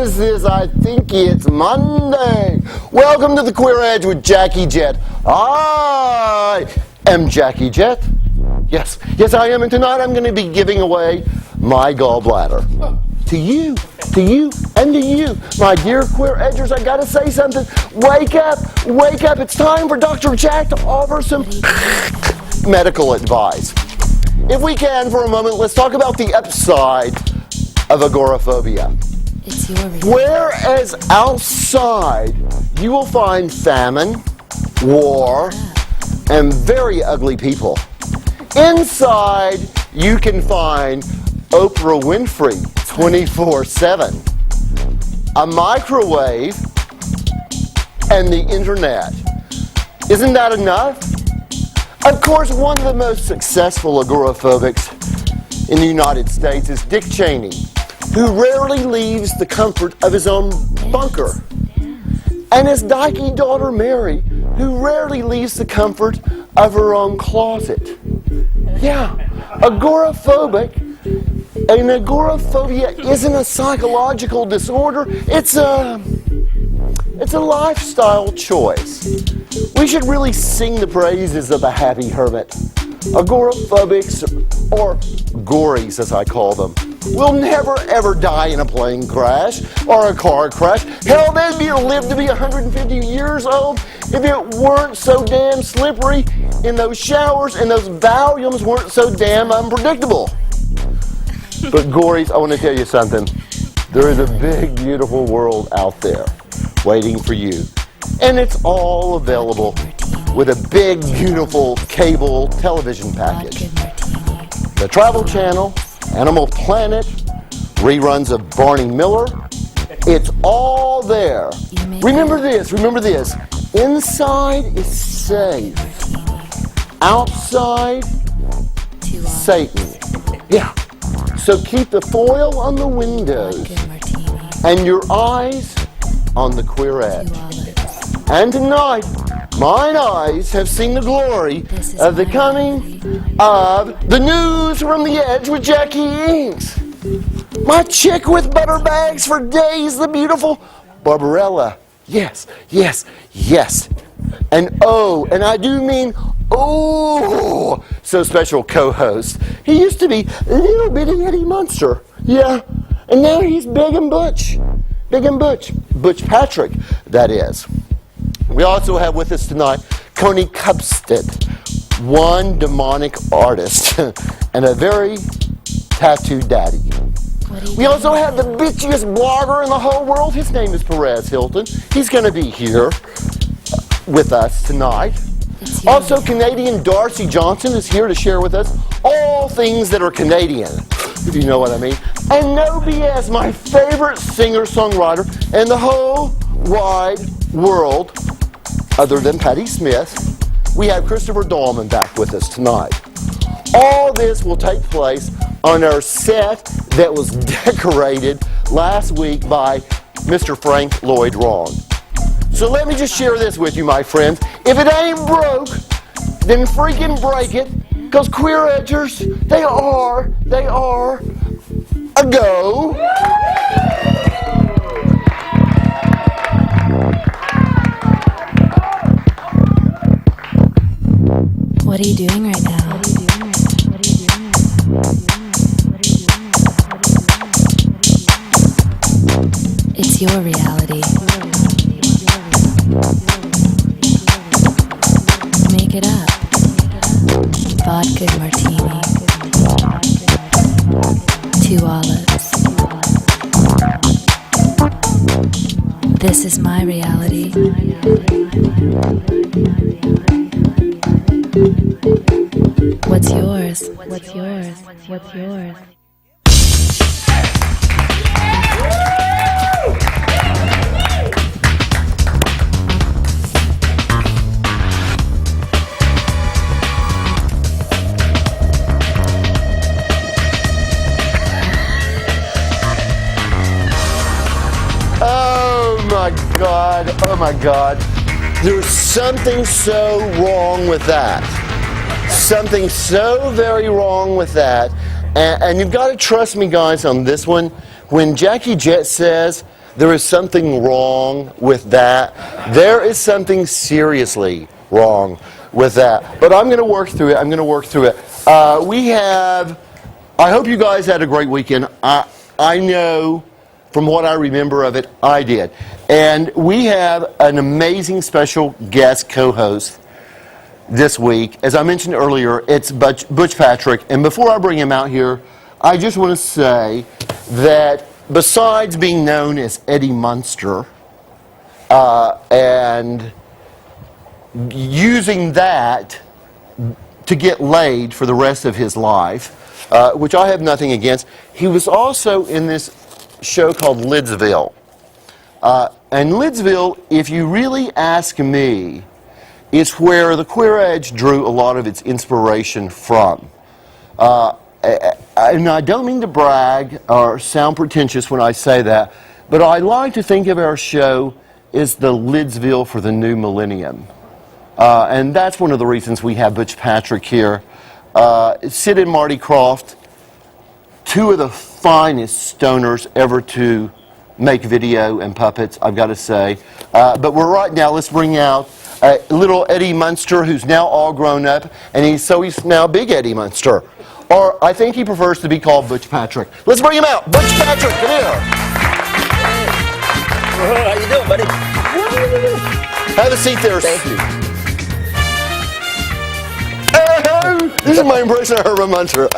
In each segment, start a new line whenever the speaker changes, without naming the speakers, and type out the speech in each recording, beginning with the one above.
is this? I think it's Monday. Welcome to the Queer Edge with Jackie Jett. I am Jackie Jett. Yes, I am. And tonight I'm going to be giving away my gallbladder. To you, and to you. My dear Queer Edgers, I got to say something. Wake up. It's time for Dr. Jack to offer some medical advice. If we can, for a moment, let's talk about the upside of agoraphobia.
It's your reality.
Whereas outside, you will find famine, war, and very ugly people. Inside, you can find Oprah Winfrey 24/7, a microwave, and the internet. Isn't that enough? Of course, one of the most successful agoraphobics in the United States is Dick Cheney, who rarely leaves the comfort of his own bunker. And his dykey daughter Mary, who rarely leaves the comfort of her own closet. Yeah, agoraphobia isn't a psychological disorder, it's a lifestyle choice. We should really sing the praises of the happy hermit. Agoraphobics, or gories as I call them, will never ever die in a plane crash or a car crash. Hell, they'd live to be 150 years old if it weren't so damn slippery in those showers and those volumes weren't so damn unpredictable. But gories, I want to tell you something. There is a big, beautiful world out there waiting for you. And it's all available with a big, beautiful cable television package. The Travel Channel, Animal Planet, reruns of Barney Miller. It's all there. Remember this. Inside is safe. Outside, Satan. Yeah. So keep the foil on the windows and your eyes on the Queer Edge. And tonight, mine eyes have seen the glory of the coming of the news from the Edge with Jackie Inks. My chick with butter bags for days, the beautiful Barbarella. Yes. And and I do mean so special co-host. He used to be a little bitty Eddie Munster. Yeah. And now he's big and Butch. Butch Patrick, that is. We also have with us tonight KOOPSTEAD, one demonic artist and a very tattooed daddy. We also have the bitchiest blogger in the whole world. His name is Perez Hilton. He's going to be here with us tonight. Also, Canadian Darcey Johnson is here to share with us all things that are Canadian, if you know what I mean. And No BS, my favorite singer-songwriter in the whole wide world, other than Patti Smith. We have Christopher Dallman back with us tonight. All this will take place on our set that was decorated last week by Mr. Frank Lloyd Wrong. So let me just share this with you, my friends. If it ain't broke, then freaking break it, because Queer Edgers, they are a go.
What are you doing right now? It's your reality. Make it up. Vodka martini. 2 olives. This is my reality. What's yours? What's yours? What's yours?
Oh my God. There's something so wrong with that. Something so very wrong with that. And you've got to trust me, guys, on this one. When Jackie Jett says there is something wrong with that. There is something seriously wrong with that. But I'm going to work through it. I hope you guys had a great weekend. I know from what I remember of it, I did. And we have an amazing special guest co-host this week. As I mentioned earlier, it's Butch Patrick. And before I bring him out here, I just want to say that besides being known as Eddie Munster, and using that to get laid for the rest of his life, which I have nothing against, he was also in this show called Lidsville. And Lidsville, if you really ask me, is where the Queer Edge drew a lot of its inspiration from. And I don't mean to brag or sound pretentious when I say that, but I like to think of our show as the Lidsville for the new millennium. And that's one of the reasons we have Butch Patrick here. Sid and Marty Croft, two of the finest stoners ever to make video and puppets, I've got to say. But we're right now, let's bring out little Eddie Munster, who's now all grown up, and he's now Big Eddie Munster. Or I think he prefers to be called Butch Patrick. Let's bring him out. Butch Patrick, come here.
How you doing, buddy?
Have a seat there.
Thank you.
This is my impression of Herman Munster.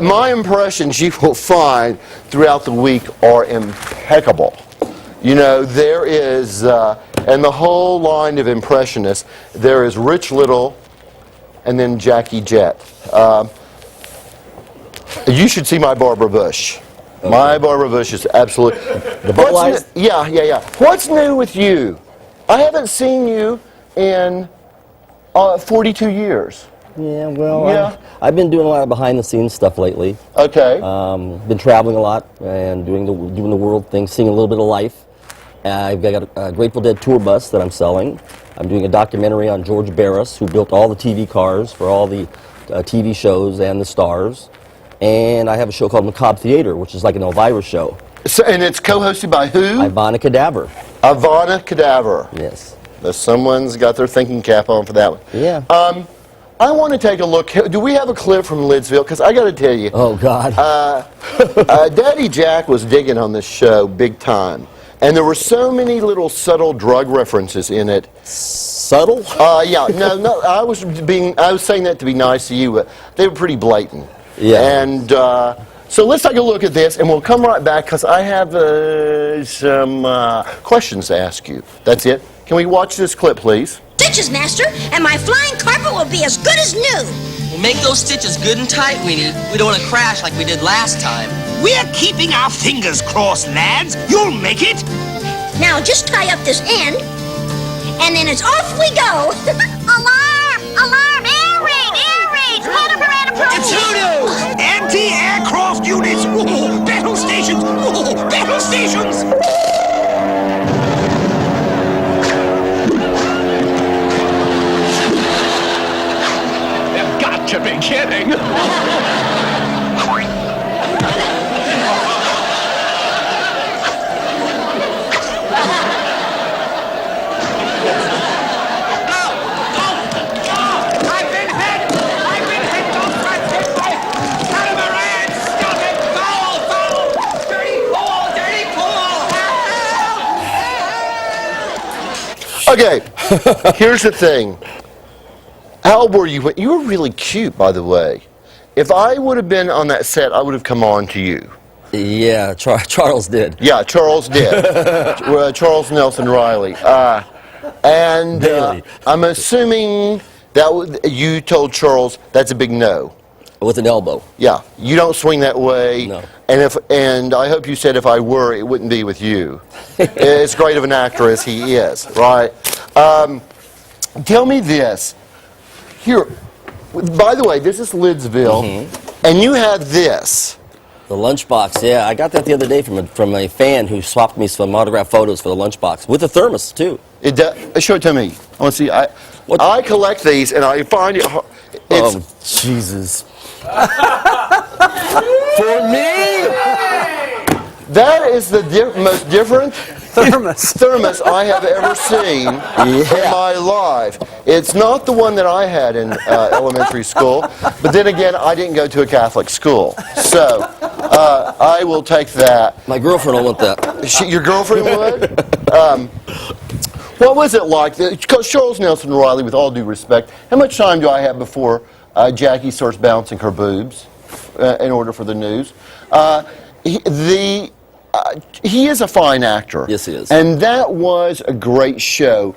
My impressions, you will find throughout the week, are impeccable. You know, there is, and the whole line of impressionists, there is Rich Little, and then Jett. You should see my Barbara Bush. Okay. My Barbara Bush is absolutely...
The bubble-eyes?
Yeah. What's new with you? I haven't seen you in 42 years.
Yeah, well, I've been doing a lot of behind-the-scenes stuff lately.
Okay.
Been traveling a lot and doing the world thing, seeing a little bit of life. I've got a Grateful Dead tour bus that I'm selling. I'm doing a documentary on George Barris, who built all the TV cars for all the TV shows and the stars. And I have a show called Macabre Theater, which is like an Elvira show.
So, and it's co-hosted by who?
Ivana Cadaver.
Ivana Cadaver.
Yes.
Someone's got their thinking cap on for that one.
Yeah.
I want to take a look. Do we have a clip from Lidsville? Because I got to tell you.
Oh, God.
Daddy Jack was digging on this show big time. And there were so many little subtle drug references in it.
Subtle?
Yeah. No. I was saying that to be nice to you, but they were pretty blatant.
Yeah.
And so let's take a look at this, and we'll come right back because I have some questions to ask you. That's it. Can we watch this clip, please?
Stitches, master, and my flying carpet will be as good as new.
We'll make those stitches good and tight, Weenie. We don't want to crash like we did last time.
We're keeping our fingers crossed, lads. You'll make it.
Now just tie up this end, and then it's off we go. Alarm! Alarm! Air raid! Air raid! Motorman approaching!
It's Hoodoo! Anti-aircraft units! Ooh, battle stations! Ooh, battle stations!
You've got to be kidding!
Okay, here's the thing. How old were you? You were really cute, by the way. If I would have been on that set, I would have come on to you.
Yeah, Charles did.
Yeah, Charles did. Charles Nelson Riley. And I'm assuming that you told Charles that's a big no.
With an elbow.
Yeah, you don't swing that way.
No.
And I hope you said if I were, it wouldn't be with you. As great of an actor as he is, right? Tell me this. Here, by the way, this is Lidsville, and you have this.
The lunchbox, yeah. I got that the other day from a fan who swapped me some autographed photos for the lunchbox. With a thermos, too.
Show it to me. I want to see. I collect these, and I find it hard.
Jesus.
For me? That is the most different thermos I have ever seen in my life. It's not the one that I had in elementary school, but then again, I didn't go to a Catholic school. So, I will take that.
My girlfriend will want that.
Your girlfriend would? What was it like? Because Charles Nelson Riley, with all due respect, how much time do I have before Jackie starts bouncing her boobs in order for the news? He is a fine actor.
Yes, he is.
And that was a great show.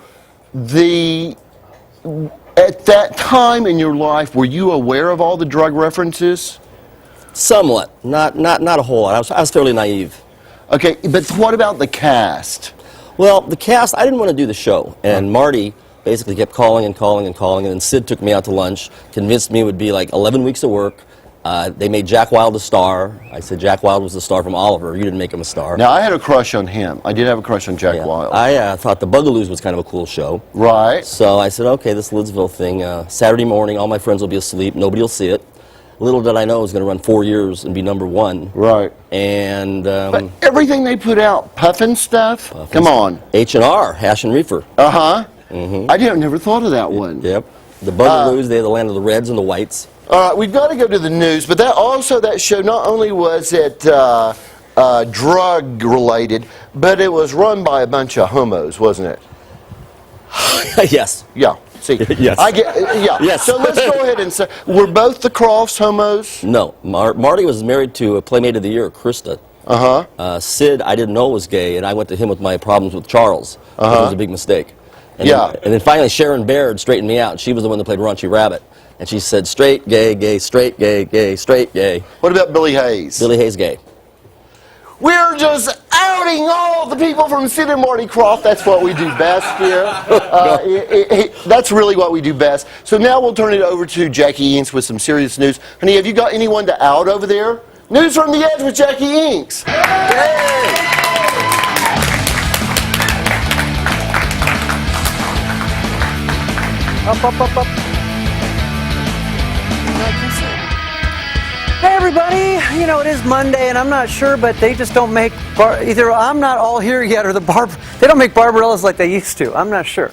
At that time in your life, were you aware of all the drug references?
Somewhat. Not a whole lot. I was fairly naive.
Okay, but what about the cast?
Well, the cast, I didn't want to do the show. And Marty basically kept calling and calling and calling. And then Sid took me out to lunch, convinced me it would be like 11 weeks of work. They made Jack Wilde a star. I said Jack Wilde was the star from Oliver. You didn't make him a star.
Now, I had a crush on him. I did have a crush on Jack Wilde.
I thought the Bugaloos was kind of a cool show.
Right.
So I said, okay, this Lidsville thing, Saturday morning, all my friends will be asleep. Nobody will see it. Little did I know it was going to run 4 years and be #1.
Right.
And
but everything they put out, puffin stuff? Come on.
H&R, Hash and Reefer.
Uh-huh. I never thought of that one.
Yep. The Bugaloos, they're the land of the reds and the whites.
All right, we've got to go to the news, but that show, not only was it drug-related, but it was run by a bunch of homos, wasn't it?
Yes.
Yeah. See,
yes. Yes.
So let's go ahead and say, were both the Crofts homos?
No. Marty was married to a Playmate of the Year, Krista. Sid, I didn't know was gay, and I went to him with my problems with Charles. It was a big mistake. And then finally Sharon Baird straightened me out. She was the one that played Raunchy Rabbit. And she said, straight, gay, gay, straight, gay, gay, straight, gay.
What about Billy Hayes?
Billy Hayes gay.
We're just outing all the people from Sid and Marty Krofft. That's what we do best here. That's really what we do best. So now we'll turn it over to Jackie Inks with some serious news. Honey, have you got anyone to out over there? News from the Edge with Jackie Inks. Hey!
Up. Hey everybody, you know it is Monday and I'm not sure, but they just don't make, either I'm not all here yet or they don't make Barbarellas like they used to. I'm not sure.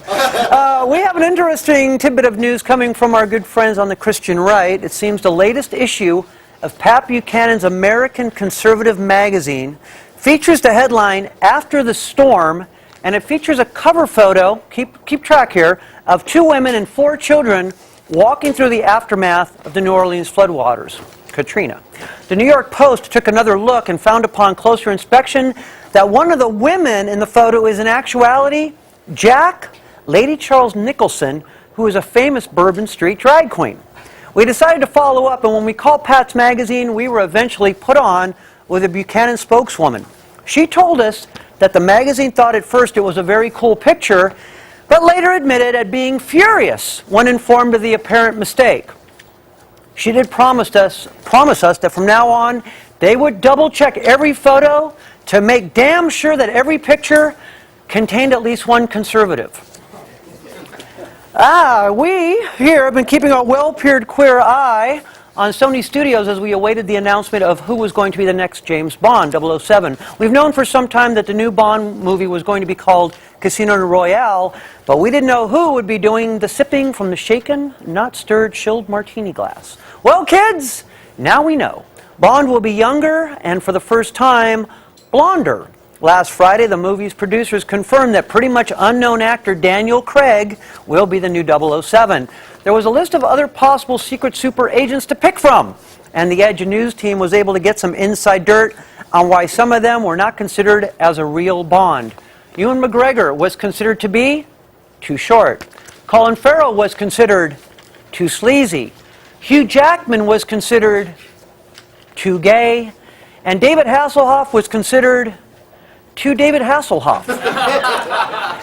We have an interesting tidbit of news coming from our good friends on the Christian right. It seems the latest issue of Pat Buchanan's American Conservative magazine features the headline, After the Storm, and it features a cover photo, keep track here, of 2 women and 4 children walking through the aftermath of the New Orleans floodwaters. Katrina. The New York Post took another look and found upon closer inspection that one of the women in the photo is in actuality Jack, Lady Charles Nicholson, who is a famous Bourbon Street drag queen. We decided to follow up, and when we called Pat's magazine, we were eventually put on with a Buchanan spokeswoman. She told us that the magazine thought at first it was a very cool picture, but later admitted at being furious when informed of the apparent mistake. She did promise us that from now on, they would double-check every photo to make damn sure that every picture contained at least one conservative. We here have been keeping a well-peered queer eye on Sony Studios as we awaited the announcement of who was going to be the next James Bond, 007. We've known for some time that the new Bond movie was going to be called Casino Royale, but we didn't know who would be doing the sipping from the shaken, not stirred, chilled martini glass. Well, kids, now we know. Bond will be younger and, for the first time, blonder. Last Friday, the movie's producers confirmed that pretty much unknown actor Daniel Craig will be the new 007. There was a list of other possible secret super agents to pick from, and the Edge News team was able to get some inside dirt on why some of them were not considered as a real Bond. Ewan McGregor was considered to be too short. Colin Farrell was considered too sleazy. Hugh Jackman was considered too gay. And David Hasselhoff was considered too David Hasselhoff.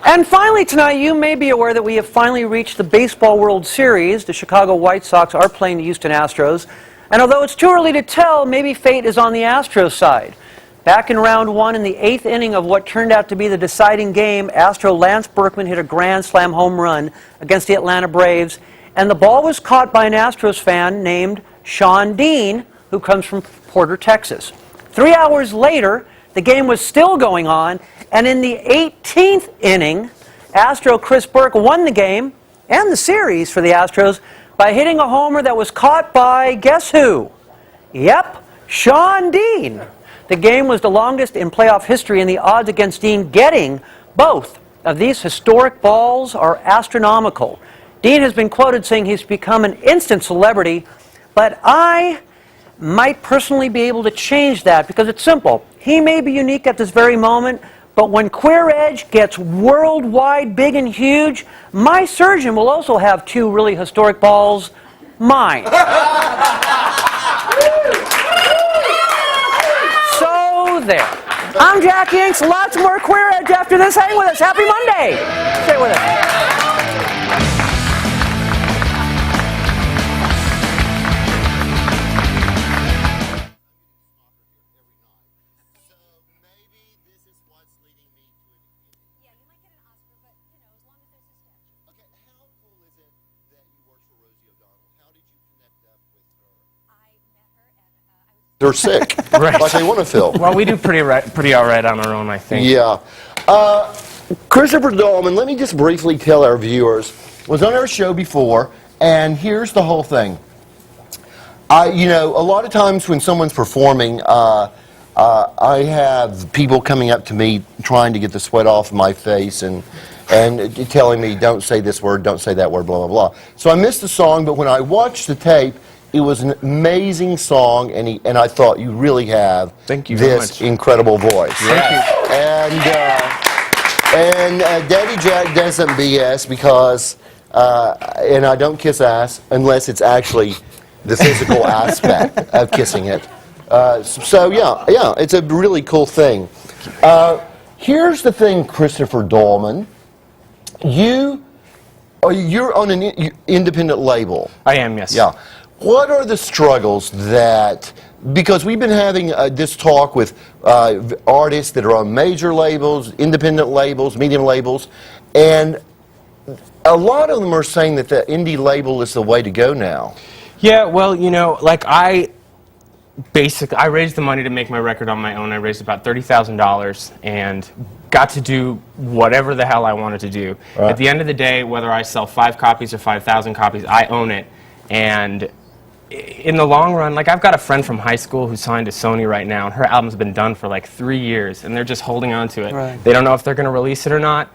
And finally tonight, you may be aware that we have finally reached the Baseball World Series. The Chicago White Sox are playing the Houston Astros. And although it's too early to tell, maybe fate is on the Astros side. Back in round 1 in the 8th inning of what turned out to be the deciding game, Astro Lance Berkman hit a grand slam home run against the Atlanta Braves. And the ball was caught by an Astros fan named Sean Dean, who comes from Porter, Texas. 3 hours later, the game was still going on, and in the 18th inning, Astro Chris Burke won the game and the series for the Astros by hitting a homer that was caught by, guess who? Yep, Sean Dean. The game was the longest in playoff history, and the odds against Dean getting both of these historic balls are astronomical. Dean has been quoted saying he's become an instant celebrity, but I might personally be able to change that because it's simple. He may be unique at this very moment, but when Queer Edge gets worldwide big and huge, my surgeon will also have 2 really historic balls, mine. So there. I'm Jack Inks. Lots more Queer Edge after this. Hang with us. Happy Monday. Stay with us.
They're sick,
Right.
like they want to feel.
Well, we do pretty all right on our own, I think.
Yeah. Christopher Dallman, let me just briefly tell our viewers, was on our show before, and here's the whole thing. You know, a lot of times when someone's performing, I have people coming up to me trying to get the sweat off my face and telling me, don't say this word, don't say that word, blah, blah, blah. So I missed the song, but when I watched the tape, it was an amazing song, and I thought you really have this incredible voice.
Thank you.
And Daddy Jack doesn't BS because, and I don't kiss ass unless it's actually the physical aspect of kissing it. So yeah, it's a really cool thing. Here's the thing, Christopher Dallman. You're on an independent label.
I am, yes.
Yeah. What are the struggles that, because we've been having this talk with artists that are on major labels, independent labels, medium labels, and a lot of them are saying that the indie label is the way to go now.
Yeah, well, you know, like I raised the money to make my record on my own. I raised about $30,000 and got to do whatever the hell I wanted to do.
Right.
At the end of the day, whether I sell 5 copies or 5,000 copies, I own it. And in the long run, like I've got a friend from high school who's signed to Sony right now, and her album's been done for like 3 years, and they're just holding on to it.
Right.
They don't know if they're going to release it or not.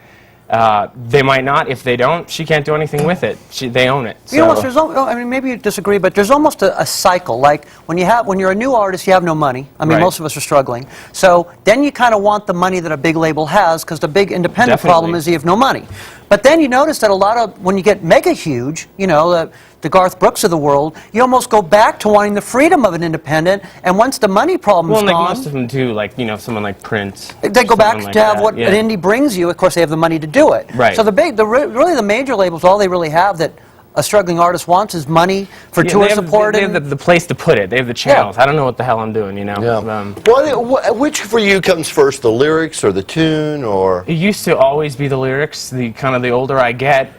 They might not. If they don't, she can't do anything with it. They own it.
You know, there's, I mean, maybe you disagree, but there's almost a cycle. Like when you're a new artist, you have no money. I mean,
Right.
most of us are struggling. So then you kind of want the money that a big label has, because the big independent problem is you have no money. But then you notice that a lot of, when you get mega huge, you know, the Garth Brooks of the world, you almost go back to wanting the freedom of an independent, and once the money problem's
well, like
gone,
most of them do, like, you know, someone like Prince.
they go back
like
to have
that,
what
yeah.
an indie brings you. Of course, they have the money to do it.
Right.
So really the major labels, all they really have that a struggling artist wants is money for tour support.
They have the place to put it. They have the channels. I don't know what the hell I'm doing, you know.
Yeah. Which for you comes first, the lyrics or the tune, or?
It used to always be the lyrics. The older I get,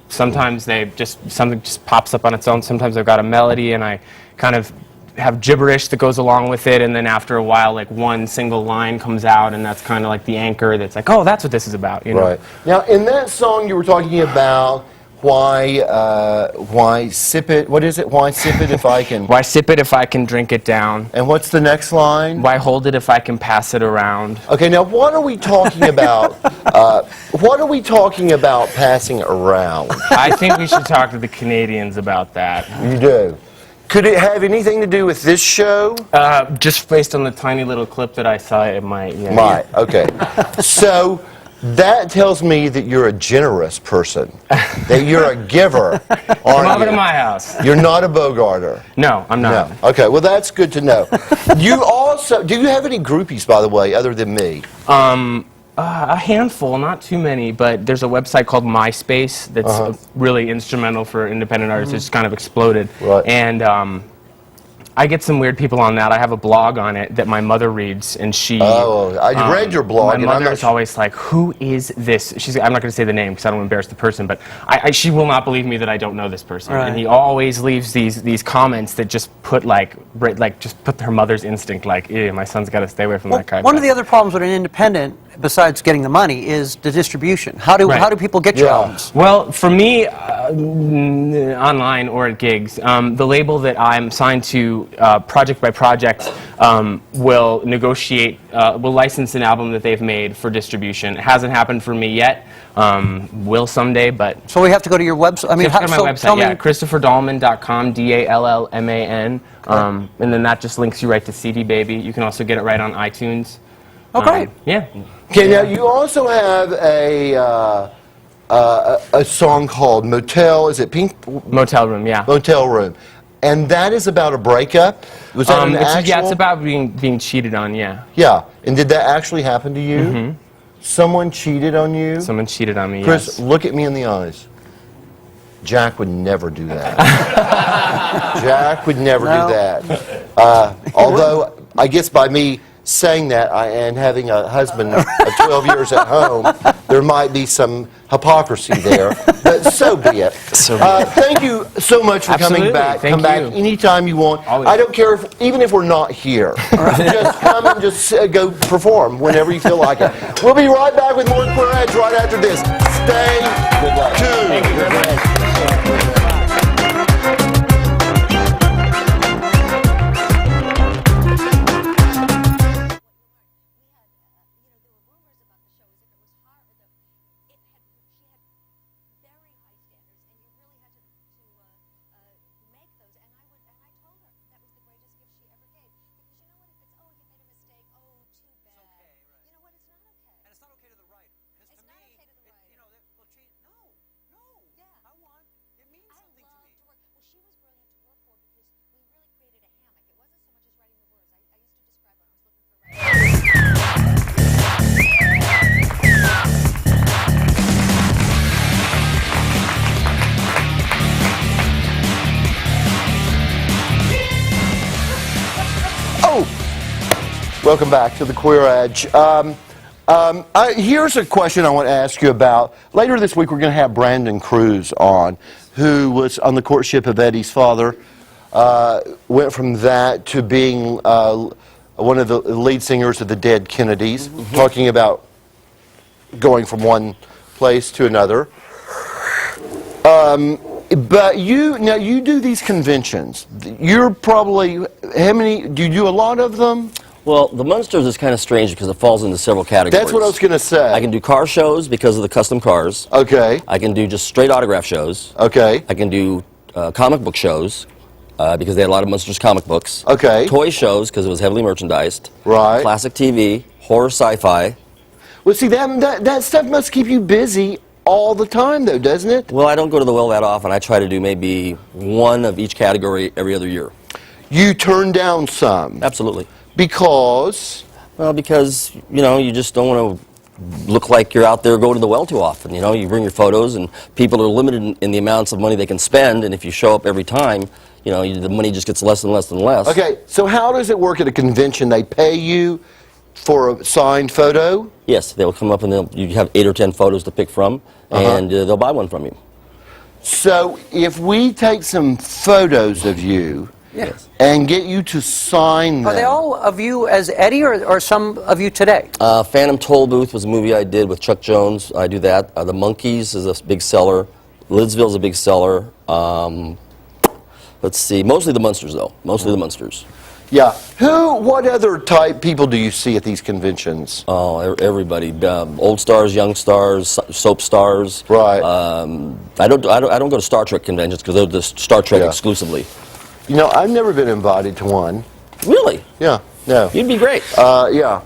sometimes something just pops up on its own. Sometimes I've got a melody and I kind of have gibberish that goes along with it, and then after a while, like one single line comes out, and that's kind of like the anchor. That's like, oh, that's what this is about, you know.
Right. Now, in that song, you were talking about why sip it? What is it? Why sip it if I can?
Why sip it if I can drink it down?
And what's the next line?
Why hold it if I can pass it around?
Okay, now what are we talking about? What are we talking about passing around?
I think we should talk to the Canadians about that.
You do. Could it have anything to do with this show?
Just based on the tiny little clip that I saw, it might. Yeah.
Might. Okay. So that tells me that you're a generous person, that you're a giver.
Come over to my house.
You're not a Bogarter.
No, I'm not.
No. Okay, well that's good to know. You also, do you have any groupies, by the way, other than me?
A handful, not too many, but there's a website called MySpace that's really instrumental for independent artists. It's kind of exploded.
Right.
And I get some weird people on that. I have a blog on it that my mother reads, and she...
Oh, I read your blog.
My
and
mother
I'm
is always like, who is this? I'm not going to say the name because I don't want to embarrass the person, but she will not believe me that I don't know this person.
Right.
And he always leaves these comments that just put just put her mother's instinct like, ew, my son's got to stay away from that guy.
One of the other problems with an independent, besides getting the money, is the distribution. How do people get your albums?
Well, for me, online or at gigs, the label that I'm signed to, project by project, will negotiate, will license an album that they've made for distribution. It hasn't happened for me yet. Will someday, but...
So we have to go to your website? I mean,
go to my website, yeah, ChristopherDallman.com, Dallman, and then that just links you right to CD Baby. You can also get it right on iTunes.
Oh, great.
Yeah.
Okay, now you also have a song called Motel, is it Pink?
Motel Room, yeah.
Motel Room. And that is about a breakup? Was that an actual?
Yeah, it's about being cheated on, yeah.
Yeah. And did that actually happen to you?
Mm-hmm.
Someone cheated on you?
Someone cheated on me,
Chris,
yes.
look at me in the eyes. Jack would never do that. Jack would never do that. Although, I guess by me saying that and having a husband of 12 years at home, there might be some hypocrisy there. But so be it. Thank you so much for coming back.
Thank
Come back
you.
anytime you want.
Always.
I don't care even if we're not here. Just come and just go perform whenever you feel like it. We'll be right back with more Queer Edge right after this. Stay tuned.
Thank you very much.
Welcome back to the Queer Edge. Here's a question I want to ask you about. Later this week, we're going to have Brandon Cruz on, who was on the courtship of Eddie's father. Went from that to being one of the lead singers of the Dead Kennedys, talking about going from one place to another. But you do these conventions. You're probably, how many, do you do a lot of them?
Well, the Munsters is kind of strange because it falls into several categories.
That's what I was going to say.
I can do car shows because of the custom cars.
Okay.
I can do just straight autograph shows.
Okay.
I can do comic book shows because they had a lot of Munsters comic books.
Okay.
Toy shows because it was heavily merchandised.
Right.
Classic TV, horror, sci-fi.
Well, see, that stuff must keep you busy all the time, though, doesn't it?
Well, I don't go to the well that often. I try to do maybe one of each category every other year.
You turn down some.
Absolutely.
Because?
Well, because, you just don't want to look like you're out there going to the well too often. You bring your photos, and people are limited in the amounts of money they can spend, and if you show up every time, the money just gets less and less and less.
Okay, so how does it work at a convention? They pay you for a signed photo?
Yes, they'll come up and you have 8 or 10 photos to pick from, and they'll buy one from you.
So if we take some photos of you,
yes,
and get you to sign them.
Are they all of you as Eddie, or some of you today?
Phantom Toll Booth was a movie I did with Chuck Jones. I do that. The Monkees is a big seller. Lidsville is a big seller. Let's see. Mostly the Munsters, though. Mostly the Munsters.
Yeah. What other type people do you see at these conventions?
Oh, everybody. Old stars, young stars, soap stars.
Right.
I don't go to Star Trek conventions because they're just Star Trek exclusively.
I've never been invited to one.
Really?
Yeah. No.
You'd be great.
Yeah.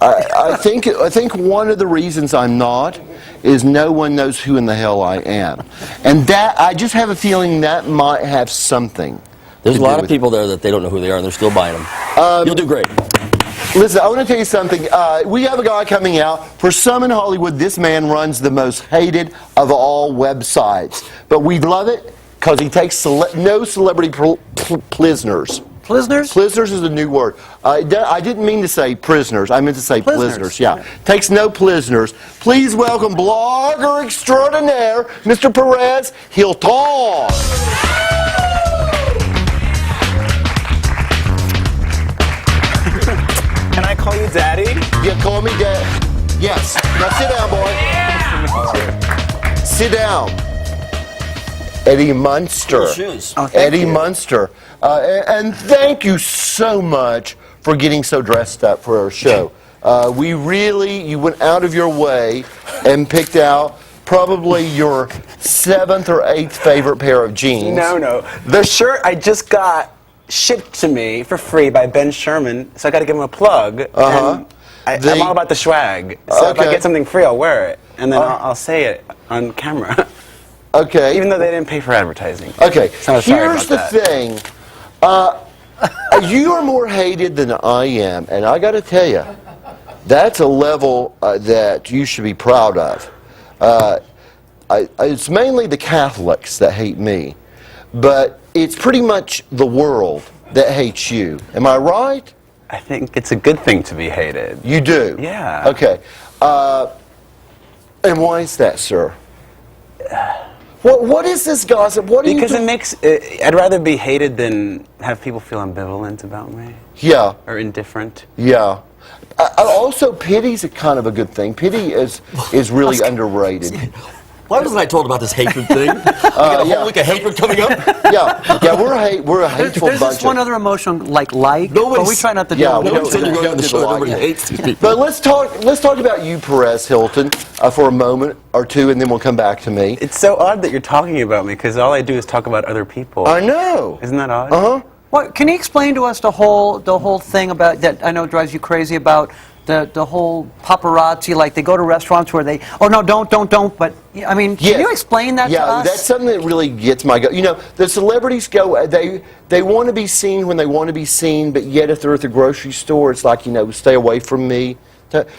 I think one of the reasons I'm not is no one knows who in the hell I am, and that I just have a feeling that might have something.
There's a lot of people there that they don't know who they are, and they're still buying them. You'll do great.
Listen, I want to tell you something. We have a guy coming out. For some in Hollywood, this man runs the most hated of all websites, but we love it because he takes no celebrity prisoners.
Plisners?
Plisners is a new word. I didn't mean to say prisoners. I meant to say
Plisners.
plisners. Yeah. Takes no plisners. Please welcome blogger extraordinaire, Mr. Perez Hilton.
Can I call you Daddy?
Yeah, call me Dad. Yes. Now sit down, boy. Sit down. Eddie Munster.
Cool shoes.
Oh, thank
Eddie
you.
Munster. And thank you so much for getting so dressed up for our show. You went out of your way and picked out probably your 7th or 8th favorite pair of jeans.
No. The shirt I just got shipped to me for free by Ben Sherman, so I got to give him a plug.
Uh-huh.
And I'm all about the swag. So if I get something free, I'll wear it, and then I'll say it on camera.
Okay.
Even though they didn't pay for advertising.
Okay.
So I'm sorry
Here's the
about that.
thing. You are more hated than I am, and I got to tell you, that's a level that you should be proud of. It's mainly the Catholics that hate me, but it's pretty much the world that hates you. Am I right?
I think it's a good thing to be hated.
You do?
Yeah.
Okay. And why is that, sir? What is this gossip? What do
Because
you
it makes... I'd rather be hated than have people feel ambivalent about me.
Yeah.
Or indifferent.
Yeah. Also, pity's a kind of a good thing. Pity is really underrated.
Why wasn't I told about this hatred thing? We got a whole week of hatred coming up.
Yeah, we're a hateful
There's
bunch.
this one other emotion like, but we try not to do
Yeah,
it.
we don't
said you're going on the
do
show.
like
Everybody
it.
hates these people.
But let's talk about you, Perez Hilton, for a moment or two, and then we'll come back to me.
It's so odd that you're talking about me, because all I do is talk about other people.
I know.
Isn't that odd?
Uh-huh.
What, can you explain to us the whole thing about that? I know drives you crazy about the whole paparazzi. Like they go to restaurants where they, oh no, don't. But I mean, can you explain that to us?
Yeah, that's something that really gets my go. You know, the celebrities go. They want to be seen when they want to be seen, but yet if they're at the grocery store, it's like, stay away from me.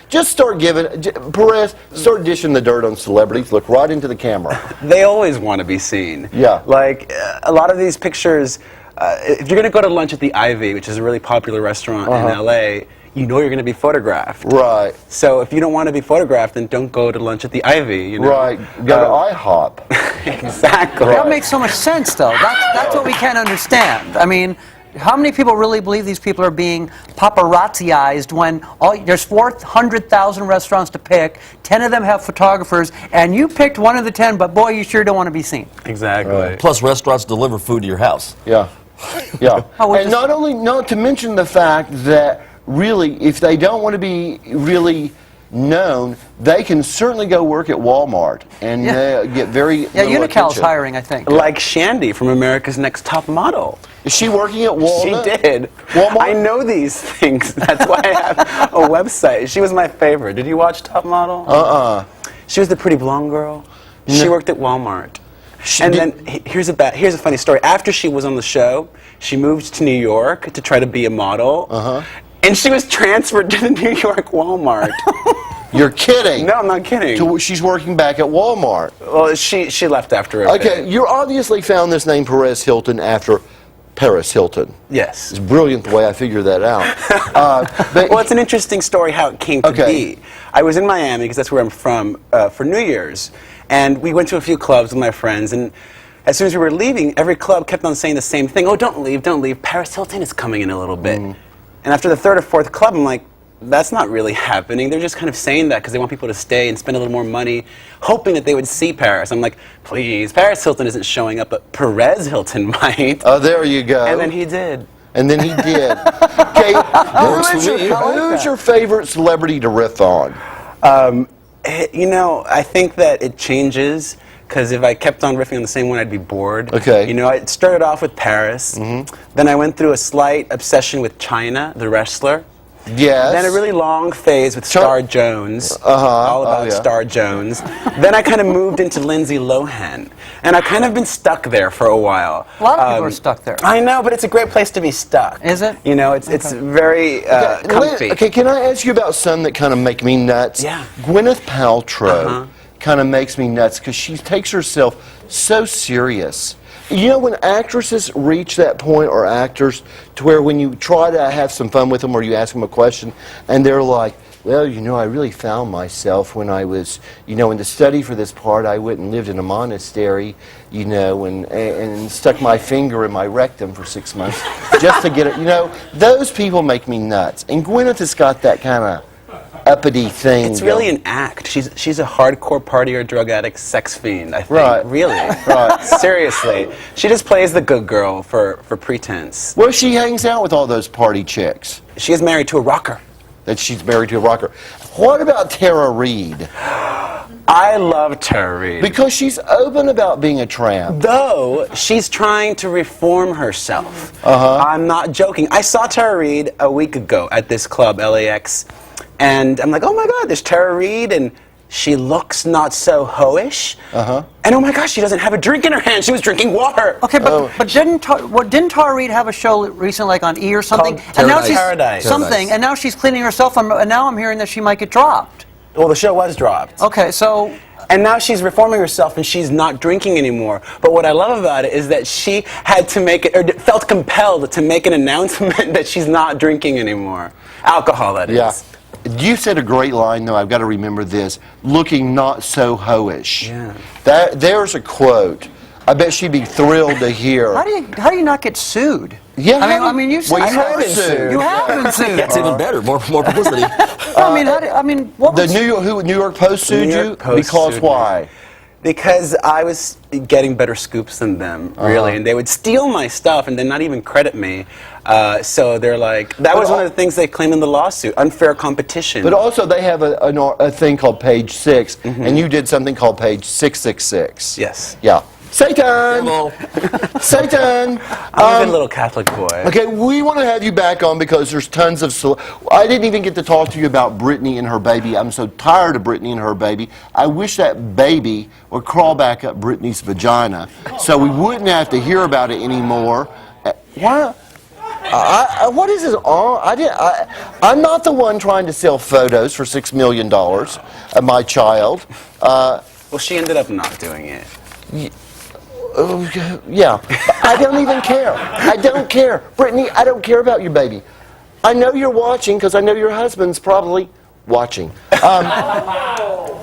Just start Perez, start dishing the dirt on celebrities. Look right into the camera.
They always want to be seen.
Yeah.
Like, a lot of these pictures, if you're going to go to lunch at the Ivy, which is a really popular restaurant in L.A., you know you're going to be photographed.
Right.
So if you don't want to be photographed, then don't go to lunch at the Ivy,
Right. Go to IHOP.
Exactly.
That makes so much sense, though. That's what we can't understand. I mean, how many people really believe these people are being paparazziized when there's 400,000 restaurants to pick, 10 of them have photographers, and you picked one of the 10, but boy, you sure don't want to be seen.
Exactly.
Right.
Plus, restaurants deliver food to your house.
Yeah. Yeah. And
just-
not to mention the fact that really, if they don't want to be really known, they can certainly go work at Walmart and get very
Yeah,
little
Unical's
attention.
hiring, I think.
Like Shandy from America's Next Top Model.
Is she working at Walmart?
She did.
Walmart?
I know these things. That's why I have a website. She was my favorite. Did you watch Top Model? She was the pretty blonde girl. She worked at Walmart. Here's a funny story. After she was on the show, she moved to New York to try to be a model. And she was transferred to the New York Walmart.
You're kidding.
No, I'm not kidding.
She's working back at Walmart.
Well, she left after a
Okay,
bit.
you obviously found this name Perez Hilton after Paris Hilton.
Yes.
It's brilliant the way I figured that out.
Well, it's an interesting story how it came to be. I was in Miami, because that's where I'm from, for New Year's. And we went to a few clubs with my friends. And as soon as we were leaving, every club kept on saying the same thing. Oh, don't leave, don't leave. Paris Hilton is coming in a little bit. And after the third or fourth club, I'm like, that's not really happening. They're just kind of saying that because they want people to stay and spend a little more money, hoping that they would see Paris. I'm like, please, Paris Hilton isn't showing up, but Perez Hilton might.
Oh, there you go.
And then he did.
And then he did. Okay, who's your favorite celebrity to riff on?
I think that it changes, because if I kept on riffing on the same one, I'd be bored.
Okay.
It started off with Paris. Then I went through a slight obsession with China, the wrestler.
Yes.
Then a really long phase with Star Jones, all about Star Jones. Then I kind of moved into Lindsay Lohan, and I've kind of been stuck there for a while.
A lot of people are stuck there.
I know, but it's a great place to be stuck.
Is it?
It's very comfy.
Okay, can I ask you about some that kind of make me nuts?
Yeah.
Gwyneth Paltrow kind of makes me nuts because she takes herself so serious. You know, when actresses reach that point, or actors, to where when you try to have some fun with them or you ask them a question and they're like, well, you know, I really found myself when I was, you know, in the study for this part, I went and lived in a monastery, you know, and stuck my finger in my rectum for 6 months just to get it. You know, those people make me nuts. And Gwyneth has got that kind of uppity thing.
It's really an act. She's a hardcore partier, drug addict, sex fiend, I think.
Right.
Really. Right. Seriously. She just plays the good girl for pretense.
Well, she hangs out with all those party chicks.
She is married to a rocker.
That she's married to a rocker. What about Tara Reid?
I love Tara Reid.
Because she's open about being a tramp.
Though, she's trying to reform herself.
Uh-huh.
I'm not joking. I saw Tara Reid a week ago at this club, LAX, and I'm like, oh my God, there's Tara Reid, and she looks not so hoish.
Uh-huh.
And oh my gosh, she doesn't have a drink in her hand. She was drinking water.
Okay, but didn't Tara Reid have a show recently, like on E or something?
Called
And now she's
Paradise.
something, and now she's cleaning herself. And now I'm hearing that she might get dropped.
Well, the show was dropped.
Okay, so.
And now she's reforming herself and she's not drinking anymore. But what I love about it is that she had to make it, or felt compelled to make an announcement that she's not drinking anymore. Alcohol, that is.
Yeah. You said a great line, though. I've got to remember this. Looking not so hoish.
Yeah.
There's a quote. I bet she'd be thrilled to hear.
How do you not get sued?
Yeah,
I mean, you said
well, you have been sued.
You have been sued.
That's even better. More publicity.
What
The
was
New York Post sued
New
you
York Post
because
sued me.
why?
Because I was getting better scoops than them, really, and they would steal my stuff and then not even credit me. So they're like, that was one of the things they claimed in the lawsuit, unfair competition.
But also they have a thing called Page 6, and you did something called Page 666.
Yes.
Yeah. Satan! Satan!
I'm a good little Catholic boy.
Okay, we want to have you back on because there's tons of... I didn't even get to talk to you about Brittany and her baby. I'm so tired of Brittany and her baby. I wish that baby would crawl back up Brittany's vagina so we wouldn't have to hear about it anymore. Why? What is this all? I'm not the one trying to sell photos for $6 million of my child.
Well, she ended up not doing it.
Yeah, I don't even care. I don't care. Brittany, I don't care about your baby. I know you're watching because I know your husband's probably watching.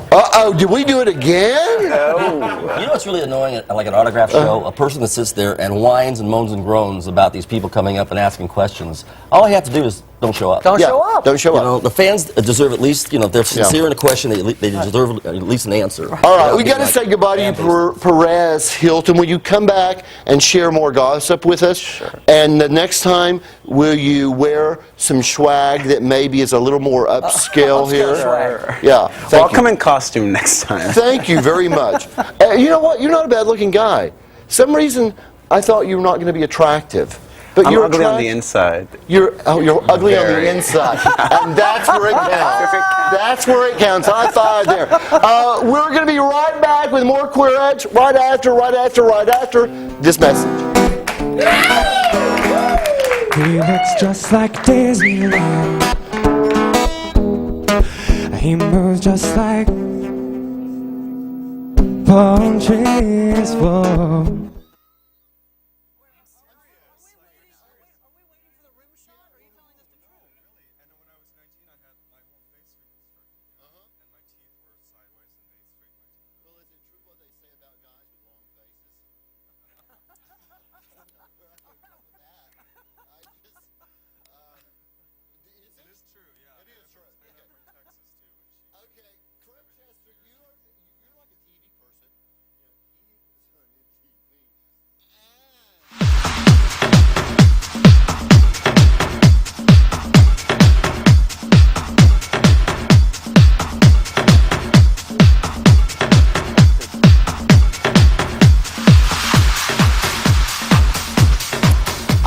Uh-oh, did we do it again?
You know what's really annoying at like an autograph show? A person that sits there and whines and moans and groans about these people coming up and asking questions. All you have to do is don't show up.
Don't show up.
Don't show
You
up.
know, the fans deserve at least, you know, if they're sincere in a question, they deserve at least an answer.
All right, we got to say goodbye to you, Perez Hilton. Will you come back and share more gossip with us? Sure. And the next time, will you wear some swag that maybe is a little more upscale here?
Sure.
Yeah.
Well, I'll come in costume next time.
Thank you very much. You know what? You're not a bad-looking guy. Some reason I thought you were not going to be attractive. But
I'm
you're
ugly on the inside.
You're ugly on the
Very.
inside, and that's where it counts. That's where it counts. High five there. We're going to be right back with more Queer Edge right after this message.
He looks just like Disneyland. He moves just like palm trees fall.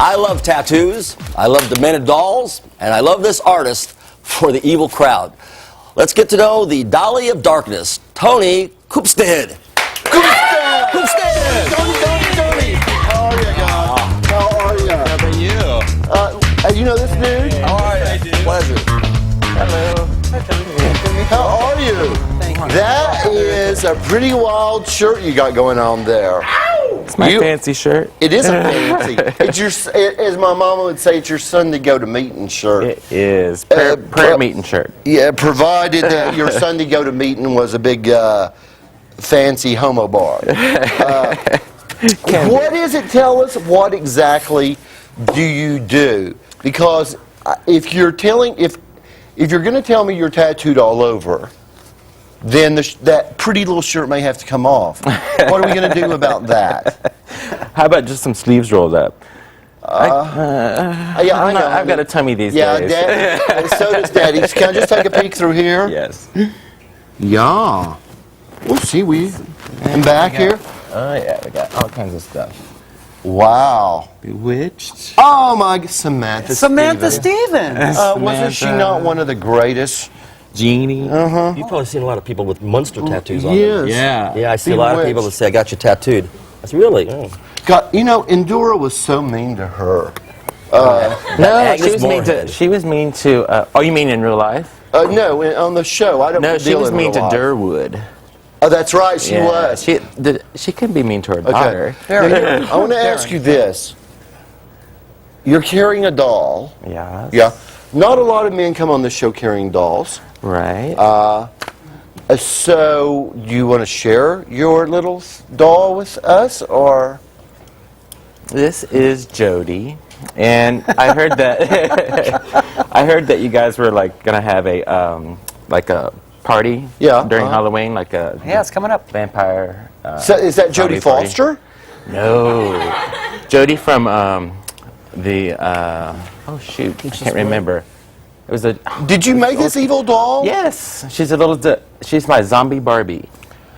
I love tattoos, I love demented dolls, and I love this artist for the evil crowd. Let's get to know the Dolly of Darkness, Tony KOOPSTEAD. KOOPSTEAD!
Tony! How are you, guys? How are you?
How about you?
You know this dude?
How are you? Pleasure.
Hello. Nice to meet
How are you?
Thank you.
That is a pretty wild shirt you got going on there.
It's my fancy shirt.
It is a fancy. It's your, as my mama would say, it's your Sunday go to meeting shirt.
It is. Prayer meeting shirt.
Yeah, provided that your Sunday go to meeting was a big fancy homo bar. What is it? Tell us, what exactly do you do? Because if you're telling, if you're going to tell me you're tattooed all over, then that pretty little shirt may have to come off. What are we going to do about that?
How about just some sleeves rolled up?
Yeah, I know.
I've got a tummy these days.
Yeah, so does Daddy. Can I just take a peek through here?
Yes.
Yeah. We'll see. And back here?
Oh, yeah, we got all kinds of stuff.
Wow.
Bewitched.
Oh, my. Samantha
Stevens.
Wasn't she not one of the greatest?
Jeannie.
Uh-huh.
You've probably seen a lot of people with Munster tattoos on
Yes.
them.
Yeah.
Yeah, I see a lot of people that say, I got you tattooed. That's really. Oh.
God, Endura was so mean to her.
No, she was mean to. Oh, you mean in real life?
No, on the show. I don't.
No, she
deal
was
in
mean
real
to
life.
Durwood.
Oh, that's right. She was.
She can be mean to her daughter.
I want to ask you this. You're carrying a doll.
Yes.
Yeah. Not a lot of men come on the show carrying dolls.
Right.
So, do you want to share your little doll with us, or?
This is Jody, and I heard that you guys were like gonna have a party during Halloween,
Yeah, it's coming up.
Vampire.
So is that Jodie Foster?
No, Jody from oh shoot, I can't remember. It was a.
Did you make this evil doll?
Yes, she's my zombie Barbie.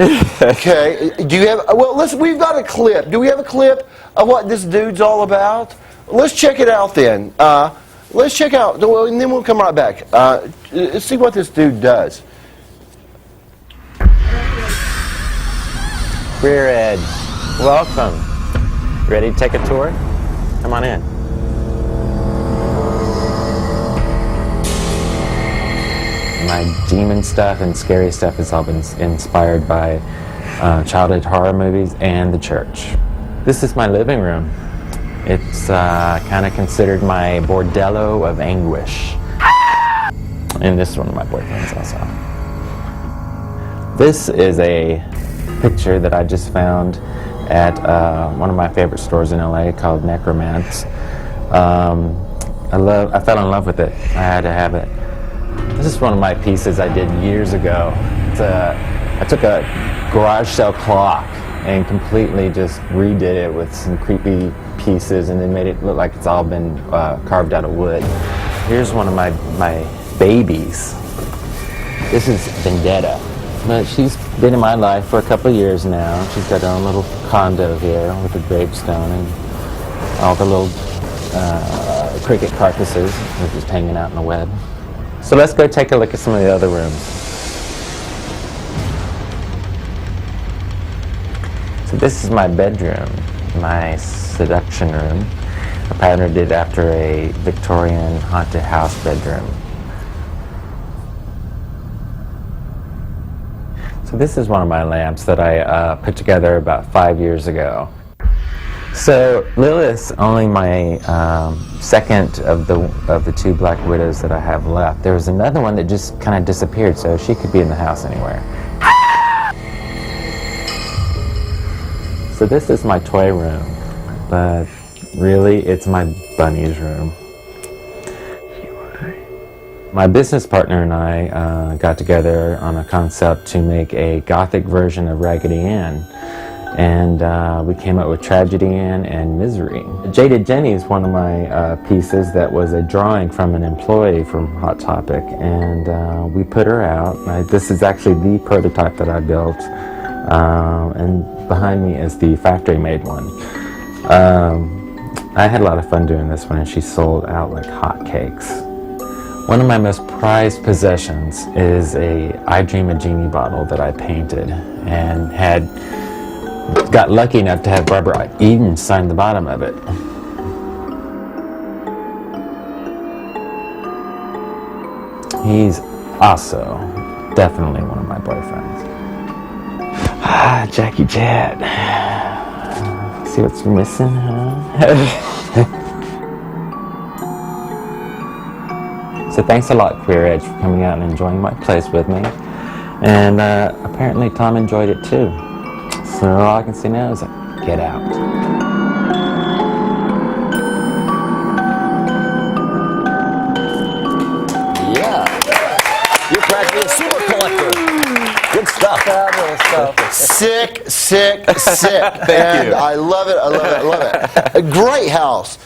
Okay. Do you have? Well, we've got a clip. Do we have a clip of what this dude's all about? Let's check it out then. Let's check out, and then we'll come right back. Let's see what this dude does.
Rear Ed, welcome. Ready to take a tour? Come on in. My demon stuff and scary stuff has all been inspired by childhood horror movies and the church. This is my living room. It's kind of considered my bordello of anguish. And this is one of my boyfriends also. This is a picture that I just found at one of my favorite stores in LA called Necromance. I fell in love with it. I had to have it. This is one of my pieces I did years ago. I took a garage sale clock and completely just redid it with some creepy pieces and then made it look like it's all been carved out of wood. Here's one of my babies. This is Vendetta. But she's been in my life for a couple of years now. She's got her own little condo here with a gravestone and all the little cricket carcasses that are just hanging out in the web. So let's go take a look at some of the other rooms. So this is my bedroom, my seduction room. I patterned it after a Victorian haunted house bedroom. So this is one of my lamps that I put together about 5 years ago. So Lilith's only my second of the two Black Widows that I have left. There was another one that just kind of disappeared, so she could be in the house anywhere. So this is my toy room, but really it's my bunny's room. My business partner and I got together on a concept to make a gothic version of Raggedy Ann. And we came up with Tragedy Ann and Misery. Jaded Jenny is one of my pieces that was a drawing from an employee from Hot Topic, and we put her out. This is actually the prototype that I built, and behind me is the factory-made one. I had a lot of fun doing this one, and she sold out like hotcakes. One of my most prized possessions is a I Dream a Genie bottle that I painted and got lucky enough to have Barbara Eden sign the bottom of it. He's also definitely one of my boyfriends. Ah, Jackie Jett. See what's missing, huh? So thanks a lot, Queer Edge, for coming out and enjoying my place with me. And apparently Tom enjoyed it too. So all I can say now is get out.
Yeah. You're practically a super collector. Good stuff.
Fabulous stuff.
Sick. Thank you. I love it. A great house.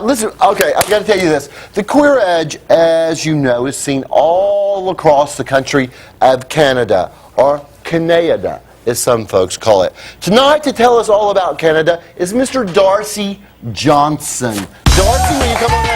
Listen, okay, I've got to tell you this. The Queer Edge, as you know, is seen all across the country of Canada, or Canada, as some folks call it. Tonight, to tell us all about Canada, is Mr. Darcey Johnson. Darcey, will you come on in?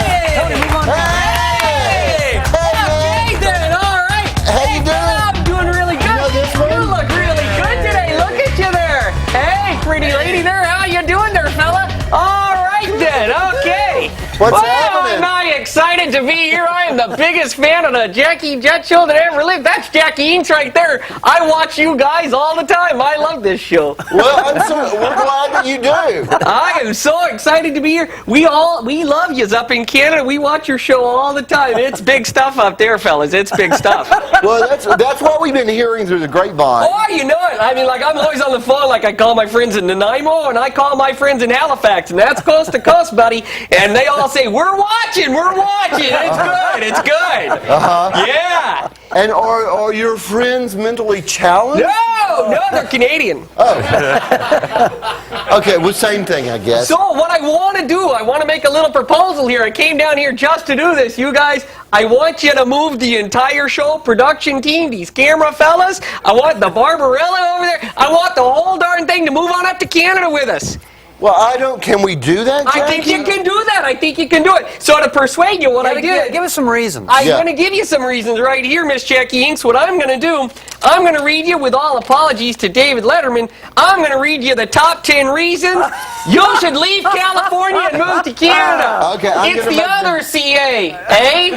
Pretty lady there, how you doing there, fella? All right then, okay.
What's happening?
Am I excited to be here? I am the biggest fan of the Jackie Jett show that ever lived. That's Jackie Inks right there. I watch you guys all the time. I love this show.
Well, we're glad that you do.
I am so excited to be here. We love yous up in Canada. We watch your show all the time. It's big stuff up there, fellas. It's big stuff.
Well, that's what we've been hearing through the grapevine.
Oh, you know it. I mean, like, I'm always on the phone. Like, I call my friends in Nanaimo, and I call my friends in Halifax, and that's coast to coast, buddy. And they all say, we're watching. It's good.
Uh-huh.
Yeah.
And are your friends mentally challenged?
No, they're Canadian.
Oh. Okay, well, same thing, I guess.
So what I want to do, I want to make a little proposal here. I came down here just to do this. You guys, I want you to move the entire show production team, these camera fellas. I want the Barbarella over there. I want the whole darn thing to move on up to Canada with us.
Well, can we do that, Jackie?
I think you can do that. I think you can do it. So to persuade you, what I did...
Give us some reasons.
I'm going to give you some reasons right here, Miss Jackie Inks. What I'm going to do, I'm going to read you, with all apologies to David Letterman, I'm going to read you the top 10 reasons you should leave California and move to Canada.
Okay,
it's the other CA, eh?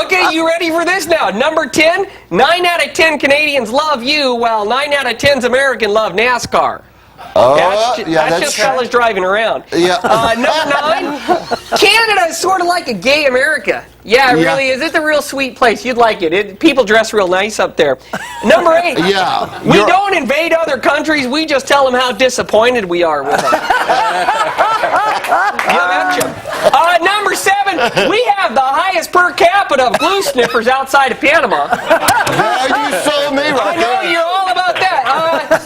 Okay, you ready for this now? Number 10, 9 out of 10 Canadians love you, while 9 out of 10 Americans love NASCAR. That's just fellas driving around.
Yeah.
Number 9, Canada is sort of like a gay America. Yeah, it really is. It's a real sweet place. You'd like it. People dress real nice up there. Number 8, we don't invade other countries. We just tell them how disappointed we are with them. Number 7, we have the highest per capita of glue sniffers outside of Panama.
Yeah, you sold me right there.
I know, you're all about that.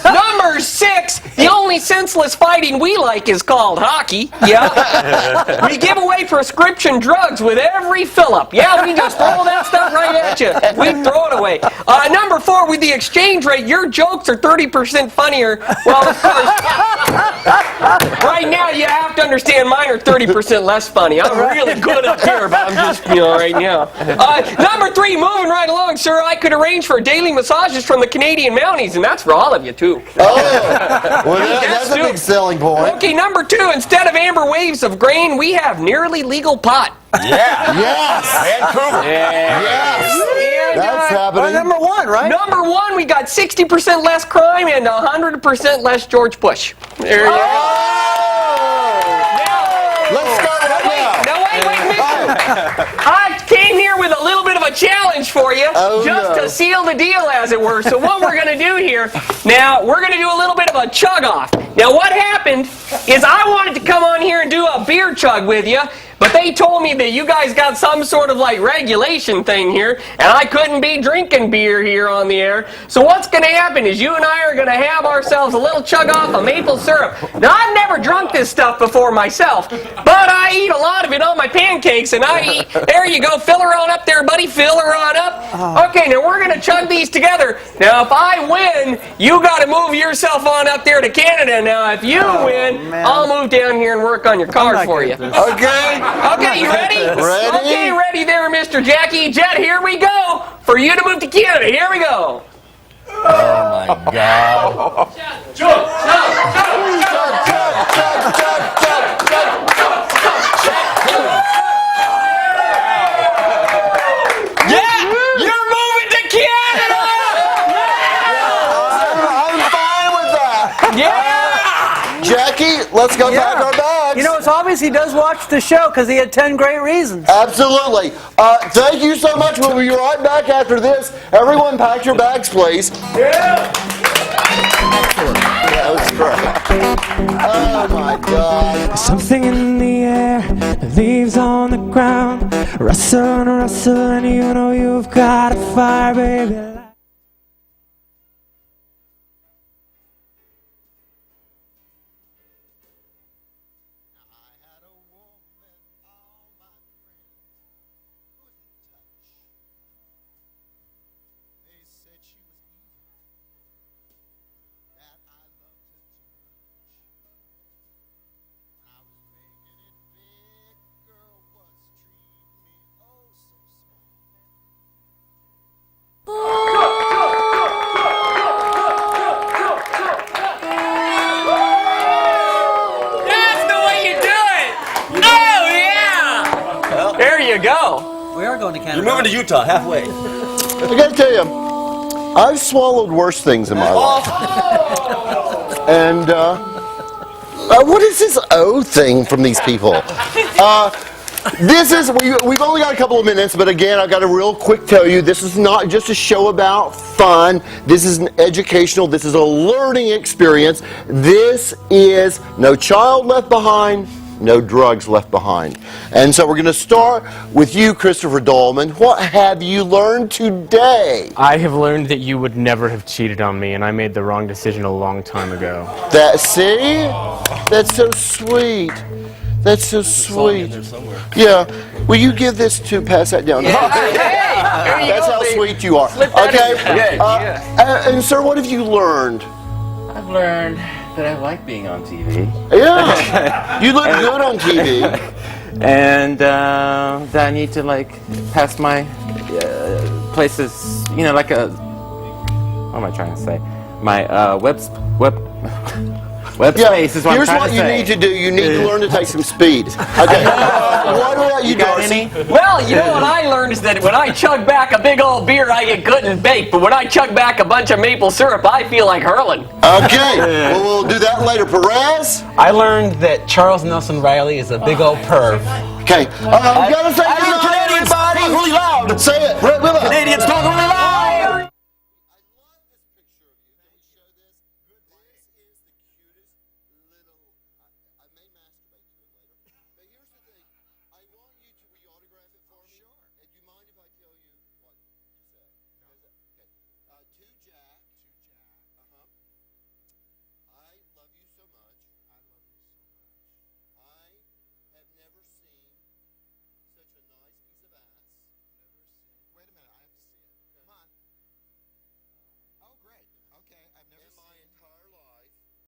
Number 6, the only senseless fighting we like is called hockey. Yeah. We give away prescription drugs with every fill-up. Yeah, we just throw that stuff right at you. We throw it away. Number 4, with the exchange rate, your jokes are 30% funnier. Well, of course, right now you have to understand mine are 30% less funny. I'm really good up here, but I'm just, right now. Number 3, moving right along, sir, I could arrange for daily massages from the Canadian Mounties, and that's for all of you, too.
Oh, well, that's a big selling point.
Okay, number 2, instead of amber waves of grain, we have nearly legal pot.
Yeah. Yes.
Vancouver.
Yes. That's happening.
Number 1, right?
Number 1, we got 60% less crime and 100% less George Bush. There you go.
Let's start right now.
Now, wait, mister. I came here with a little bit of a challenge for you, to seal the deal, as it were. So what we're going to do here, now, we're going to do a little bit of a chug-off. Now, what happened is I wanted to come on here and do a beer chug with you, but they told me that you guys got some sort of like regulation thing here, and I couldn't be drinking beer here on the air. So what's going to happen is you and I are going to have ourselves a little chug off of maple syrup. Now, I've never drunk this stuff before myself, but I eat a lot of it on my pancakes, and I eat, there you go, fill her on up there, buddy, fill her on up. Okay, now we're going to chug these together. Now, if I win, you got to move yourself on up there to Canada. Now, if you win, I'll move down here and work on your car for you.
Okay.
Okay, you ready?
Ready?
Okay, ready there, Mr. Jackie Jett. Here we go. For you to move to Canada. Here we go.
Oh my God.
Yeah, you're
Jackie, let's go pack our bags.
You know, it's obvious he does watch the show because he had 10 great reasons.
Absolutely. Thank you so much. We'll be right back after this. Everyone pack your bags, please.
Yeah.
That was great. Oh, my God.
Something in the air, leaves on the ground. Rustle and rustle, and you know you've got a fire, baby.
Go. We are going to Canada.
You're moving to Utah, halfway.
I got to tell you, I've swallowed worse things in my life. And what is this O thing from these people? We've only got a couple of minutes, but again, I've got to real quick tell you, this is not just a show about fun. This is an educational, this is a learning experience. This is no child left behind, no drugs left behind. And so we're going to start with you, Christopher Dallman. What have you learned today?
I have learned that you would never have cheated on me, and I made the wrong decision a long time ago.
See? That's so sweet. That's so sweet. Yeah. Will you give this to pass that down?
Yeah. Hey,
that's how sweet you are. Okay. And sir, what have you learned?
I've learned that I like being on TV.
Yeah. You look good on TV.
And that I need to pass my places, like a, what am I trying to say? My web space is what I'm trying to say.
Here's what you need to do. You need to learn to take some speed. Okay. What about you, Darcey?
Well, you know what I learned is that when I chug back a big old beer, I get good and baked. But when I chug back a bunch of maple syrup, I feel like hurling.
Okay. Well, we'll do that later. Perez?
I learned that Charles Nelson Riley is a big old perv.
Okay. We gotta say Canadians talk really loud. Say it. Canadians talk really